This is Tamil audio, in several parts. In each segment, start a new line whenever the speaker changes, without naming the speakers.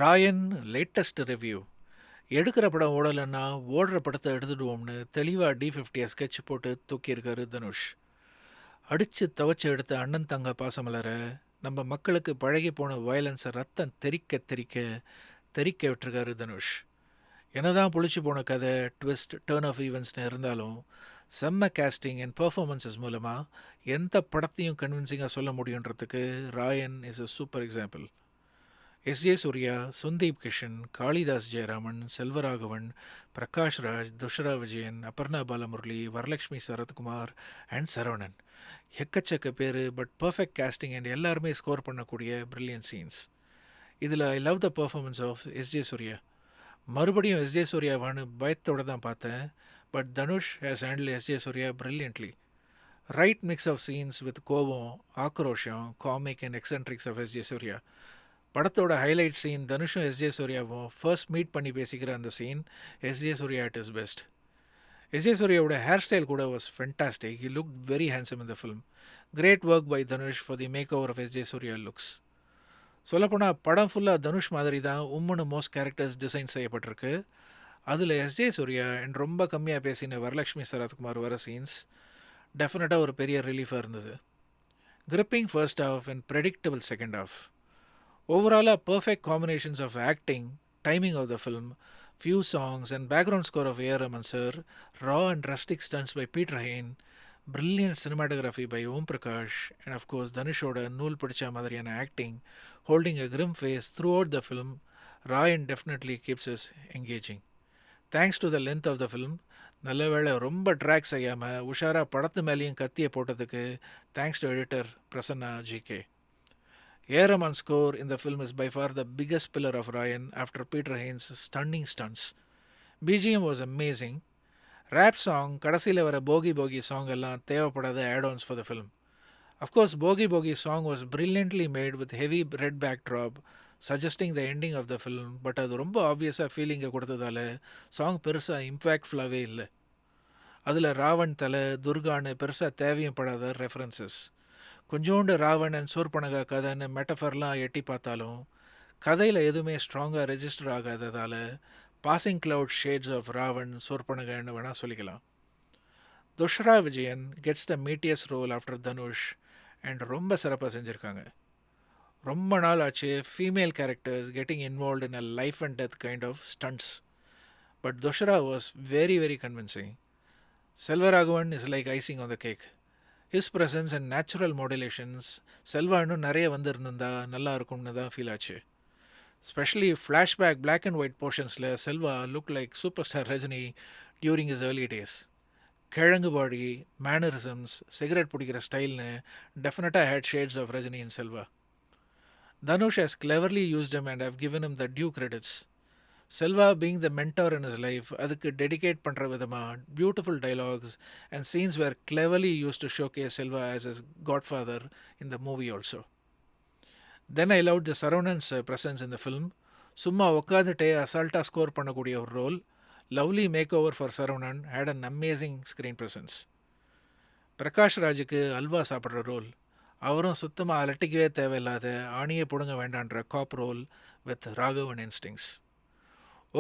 Rayan latest review. எடுக்கிற படம் ஓடலைன்னா ஓடுற படத்தை எடுத்துடுவோம்னு தெளிவாக D50 ஸ்கெட்ச் போட்டு தூக்கியிருக்காரு தனுஷ். அடித்து துவச்சி எடுத்த அண்ணன் தங்க பாசமலர நம்ம மக்களுக்கு பழகி போன வயலன்ஸை ரத்தம் தெறிக்க தெறிக்க தெறிக்க விட்டுருக்காரு தனுஷ். என்னதான் புளிச்சு போன கதை, ட்விஸ்ட், டேர்ன் ஆஃப் ஈவெண்ட்ஸ்னு இருந்தாலும் செம்ம கேஸ்டிங் அண்ட் பெர்ஃபார்மன்ஸஸ் மூலமாக எந்த படத்தையும் கன்வின்சிங்காக சொல்ல முடியுன்றதுக்கு Raayan is a super example. S J. Suryah, Sundeep Kishan, Kalidas Jayaraman, Selvaraghavan, Prakash Raj, Dushara Vijayan, Aparna Balamurali, Varalaxmi Sarathkumar and Saravanan. எக்கச்சக்க பேர், பட் பர்ஃபெக்ட் casting அண்ட் எல்லாருமே ஸ்கோர் பண்ணக்கூடிய பிரில்லியன்ட் சீன்ஸ். இதில் I love the performance of S J. Suryah. மறுபடியும் எஸ்.ஜே. சூர்யாவான்னு பயத்தோடு தான் பார்த்தேன், but Dhanush has handle S J. Suryah brilliantly. Right mix of scenes with கோபம், ஆக்ரோஷம், comic and eccentrics of S J. Suryah. படத்தோட ஹைலைட் சீன் தனுஷும் எஸ்.ஜே. சூர்யாவும் ஃபர்ஸ்ட் மீட் பண்ணி பேசிக்கிற அந்த scene. S J. Suryah at his best. S J. சூர்யாவோட ஹேர் ஸ்டைல் கூட was fantastic. He look very handsome in the film. Great work by Dhanush for the make over of S J. Suryah looks. சொல்லப்போனால் படம் ஃபுல்லாக தனுஷ் மாதிரி தான் உம்முன்னு மோஸ்ட் கேரக்டர்ஸ் டிசைன் செய்யப்பட்டிருக்கு. அதில் எஸ்.ஜே. சூர்யா அண்ட் ரொம்ப கம்மியாக பேசின வரலட்சுமி சரத்குமார் வர சீன்ஸ் டெஃபினட்டாக ஒரு பெரிய ரிலீஃபாக இருந்தது. Gripping first half and predictable second half. Overall, a perfect combinations of acting, timing of the film, few songs, and background score of A.R. Rahman sir, raw and rustic stunts by Peter Hain, brilliant cinematography by Om Prakash, and of course Dhanush's Nool Pidicha Madriyana acting, holding a grim face throughout the film. Ryan definitely keeps us engaging. Thanks to the length of the film, நல்ல வேளை ரொம்ப ட்ராக் செய்யாமல் உஷாராக படத்து மேலேயும் கத்தியை போட்டதுக்கு thanks to editor Prasanna GK. A. Rahman's score in the film is by far the biggest pillar of Ryan after Peter Hain's stunning stunts. BGM was amazing. Rap song, கடைசியில் வர போகி போகி சாங் எல்லாம் தேவைப்படாத add-ons for the film. Of course, Bogi Bogi song was brilliantly made with heavy red backdrop, suggesting the ending of the film, but அது ரொம்ப ஆப்வியஸாக ஃபீலிங்கை கொடுத்ததால சாங் பெருசாக இம்பேக்ட்ஃபுல்லாகவே இல்லை. அதில் ராவன் தலை, துர்கான்னு பெருசாக தேவையும் படாத ரெஃபரன்சஸ். கொஞ்சோண்டு ராவன் அண்ட் சூர்பனகா கதைன்னு மெட்டஃபர்லாம் எட்டி பார்த்தாலும் கதையில் எதுவுமே ஸ்ட்ராங்காக ரெஜிஸ்டர் ஆகாததால் passing cloud shades of Ravan, சூர்பனகான்னு வேணால் சொல்லிக்கலாம். Dushara Vijayan gets the meatiest role after Dhanush and ரொம்ப சிறப்பாக செஞ்சுருக்காங்க. ரொம்ப நாள் ஆச்சு female characters getting involved in a life and death kind of stunts, but Dushara was very very convincing. Selvaraghavan is like icing on the cake. His presence and natural modulations Selva இன்னும் நிறைய வந்திருந்தா நல்லா இருக்கும்னு தான் ஃபீல் ஆச்சு. Specially flashback black and white போர்ஷன்ஸில் Selva look like super star Rajini during his early days. கிழங்கு பாடி, மேனரிசம்ஸ், சிகரெட் பிடிக்கிற ஸ்டைல்னு டெஃபினட்டாக had shades of Rajini in Selva. Dhanush has cleverly used him and have given him the due credits. Selva being the mentor in his life அதுக்கு டெடிகேட் பண்ணுற விதமாக beautiful dialogues and scenes where cleverly use to show கே Selva as his godfather in the movie also. Then I love the Saravanan's presence in the film. சும்மா உட்காந்துட்டே அசால்ட்டாக ஸ்கோர் பண்ணக்கூடிய ஒரு role. Lovely make over for Saravanan had an amazing screen presence. Prakash ராஜுக்கு அல்வா சாப்பிட்ற ரோல். அவரும் சுத்தமாக அலட்டிக்கவே தேவையில்லாத ஆணியை பிடுங்க வேண்டான்ற cop role with Raghavan instincts.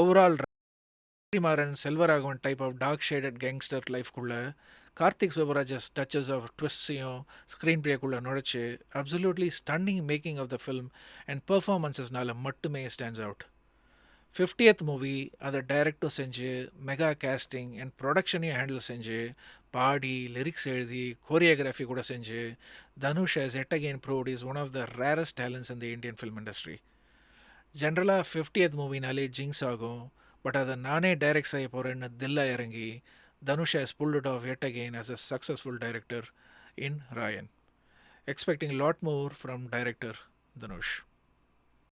Overall Maran Selvaraghavan type of dark shaded gangster லைஃப்குள்ளே கார்த்திக் சுப்பராஜஸ் டச்சஸ் ஆஃப் ட்விஸ்ட்ஸையும் ஸ்க்ரீன் பிளேக்குள்ளே நுழைச்சி absolutely stunning making of the film and பர்ஃபார்மன்ஸஸ்னால மட்டுமே ஸ்டாண்ட்ஸ் அவுட். 50th மூவி அதை டைரக்டும் செஞ்சு மெகா கேஸ்டிங் அண்ட் ப்ரொடக்ஷனையும் ஹேண்டில் செஞ்சு பாடி லிரிக்ஸ் எழுதி கோரியோகிராஃபி கூட செஞ்சு Dhanush has yet again proved is one of the rarest talents in the Indian film industry. ஜென்ரலாக 50th மூவினாலே ஜிங்ஸ் ஆகும், பட் அதை நானே டைரக்ட் செய்ய போகிறேன்னு தில்லா இறங்கி Dhanush has pulled it of yet again as a successful director in Ryan. Expecting a lot more from director Dhanush.